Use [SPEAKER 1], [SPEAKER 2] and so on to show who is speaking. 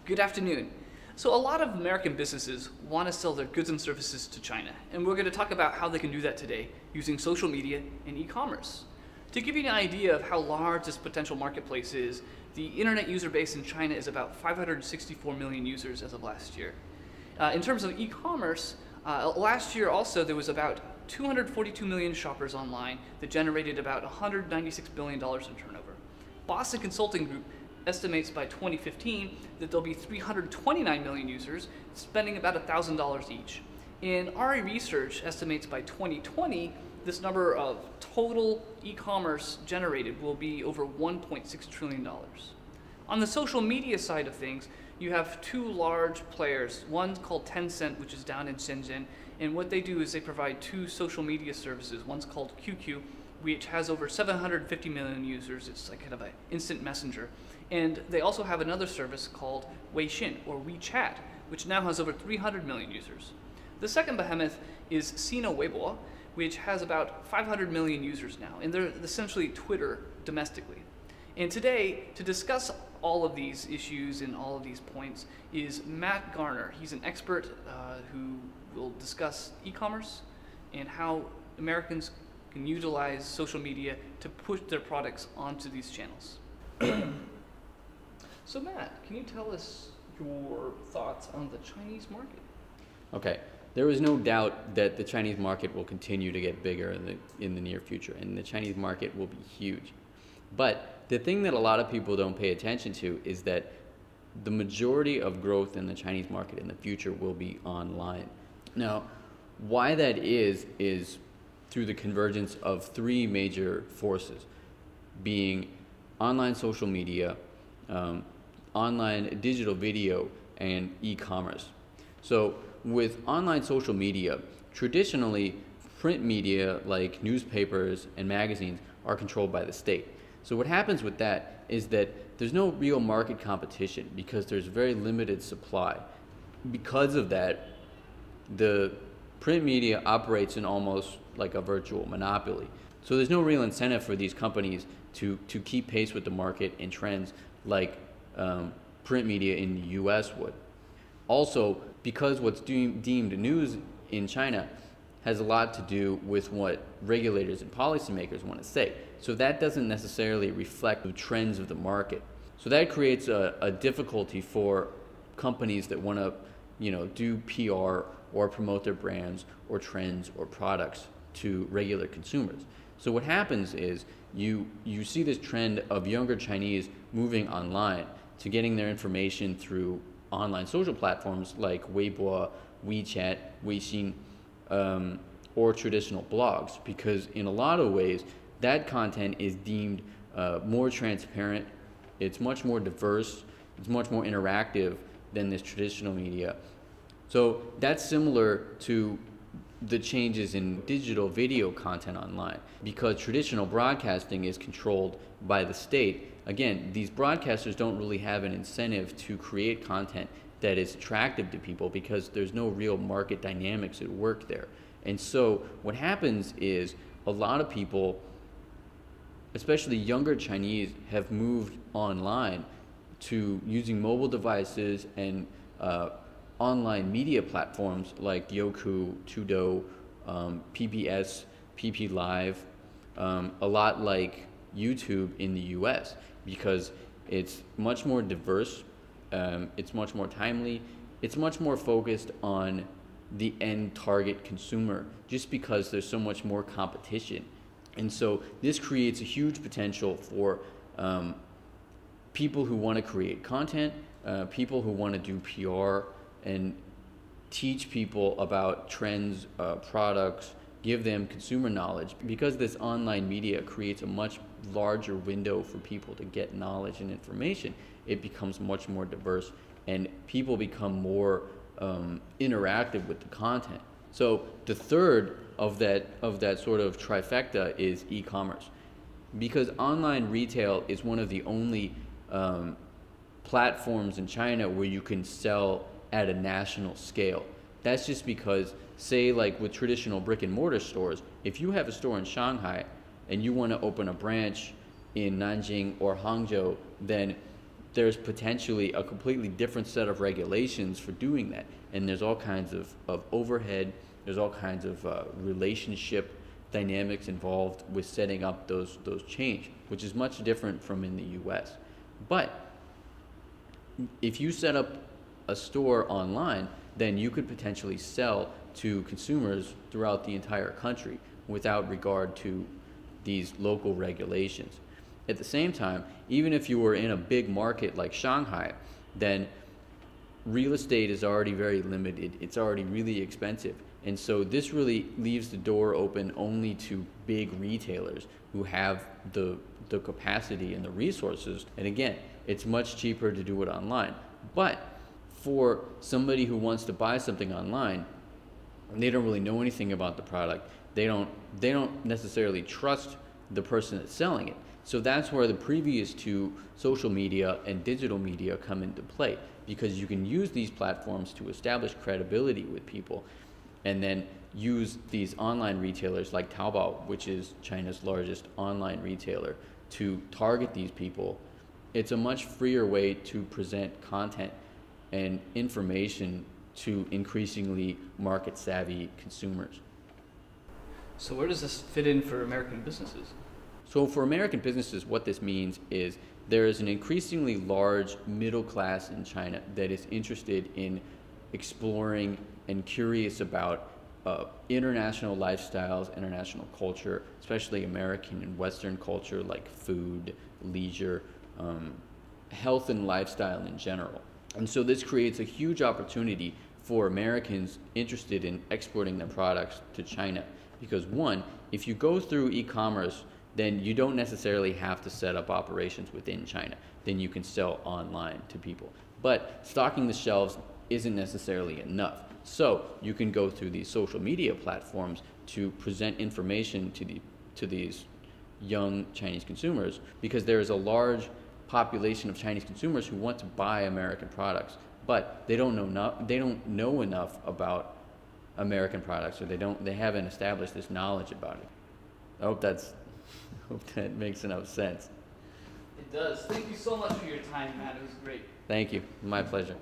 [SPEAKER 1] Good afternoon. So a lot of American businesses want to sell their goods and services to China, and we're going to talk about how they can do that today using social media and e-commerce. To give you an idea of how large this potential marketplace is, the internet user base in China is about 564 million users as of last year. In terms of e-commerce, last year also there was about 242 million shoppers online that generated about $196 billion in turnover. Boston Consulting Group estimates by 2015 that there'll be 329 million users spending about $1,000 each. And RE Research estimates by 2020 this number of total e-commerce generated will be over $1.6 trillion. On the social media side of things, you have two large players. One's called Tencent, which is down in Shenzhen, and what they do is they provide two social media services. One's called QQ, which has over 750 million users. It's like kind of an instant messenger. And they also have another service called Weixin, or WeChat, which now has over 300 million users. The second behemoth is Sina Weibo, which has about 500 million users now, and they're essentially Twitter domestically. And today, to discuss all of these issues and all of these points, is Matt Garner. He's an expert who will discuss e-commerce and how Americans can utilize social media to push their products onto these channels. So Matt, can you tell us your thoughts on the Chinese market?
[SPEAKER 2] Okay, there is no doubt that the Chinese market will continue to get bigger in the near future, and the Chinese market will be huge. But the thing that a lot of people don't pay attention to is that the majority of growth in the Chinese market in the future will be online. Now, why that is through the convergence of three major forces, being online social media, online digital video, and e-commerce. So with online social media, traditionally print media like newspapers and magazines are controlled by the state. So what happens with that is that there's no real market competition because there's very limited supply. Because of that, the print media operates in almost like a virtual monopoly. So there's no real incentive for these companies to keep pace with the market and trends like print media in the US would. Also, because what's deemed news in China has a lot to do with what regulators and policymakers want to say. So that doesn't necessarily reflect the trends of the market. So that creates a difficulty for companies that want to, do PR or promote their brands or trends or products to regular consumers. So what happens is you see this trend of younger Chinese moving online to getting their information through online social platforms like Weibo, WeChat, Weixin, or traditional blogs, because in a lot of ways that content is deemed more transparent, it's much more diverse, it's much more interactive than this traditional media. So that's similar to the changes in digital video content online, because traditional broadcasting is controlled by the state. Again, these broadcasters don't really have an incentive to create content that is attractive to people because there's no real market dynamics at work there. And so what happens is a lot of people, especially younger Chinese, have moved online to using mobile devices and online media platforms like Youku, Tudo, PBS, PP Live, a lot like YouTube in the US, because it's much more diverse, it's much more timely, it's much more focused on the end target consumer, just because there's so much more competition. And so this creates a huge potential for people who want to create content, people who want to do PR and teach people about trends, products, give them consumer knowledge. Because this online media creates a much larger window for people to get knowledge and information, it becomes much more diverse and people become more interactive with the content. So the third of that sort of trifecta is e-commerce, because online retail is one of the only platforms in China where you can sell at a national scale. That's just because, say like with traditional brick and mortar stores, if you have a store in Shanghai and you want to open a branch in Nanjing or Hangzhou, then there's potentially a completely different set of regulations for doing that. And there's all kinds of overhead, there's all kinds of relationship dynamics involved with setting up those chains, which is much different from in the US. But if you set up a store online, then you could potentially sell to consumers throughout the entire country without regard to these local regulations. At the same time, even if you were in a big market like Shanghai, then real estate is already very limited. It's already really expensive. And so this really leaves the door open only to big retailers who have the capacity and the resources. And again, it's much cheaper to do it online. But for somebody who wants to buy something online, they don't really know anything about the product. They don't necessarily trust the person that's selling it. So that's where the previous two, social media and digital media, come into play, because you can use these platforms to establish credibility with people, and then use these online retailers like Taobao, which is China's largest online retailer, to target these people. It's a much freer way to present content and information to increasingly market-savvy consumers.
[SPEAKER 1] So where does this fit in for American businesses?
[SPEAKER 2] So for American businesses, what this means is there is an increasingly large middle class in China that is interested in exploring and curious about international lifestyles, international culture, especially American and Western culture like food, leisure, health and lifestyle in general. And so this creates a huge opportunity for Americans interested in exporting their products to China. Because one, if you go through e-commerce, then you don't necessarily have to set up operations within China. Then you can sell online to people. But stocking the shelves isn't necessarily enough. So you can go through these social media platforms to present information to these young Chinese consumers, because there is a large population of Chinese consumers who want to buy American products, but they don't know enough about American products, or they haven't established this knowledge about it. I hope that makes enough sense.
[SPEAKER 1] It does. Thank you so much for your time, Matt. It was great.
[SPEAKER 2] Thank you. My pleasure.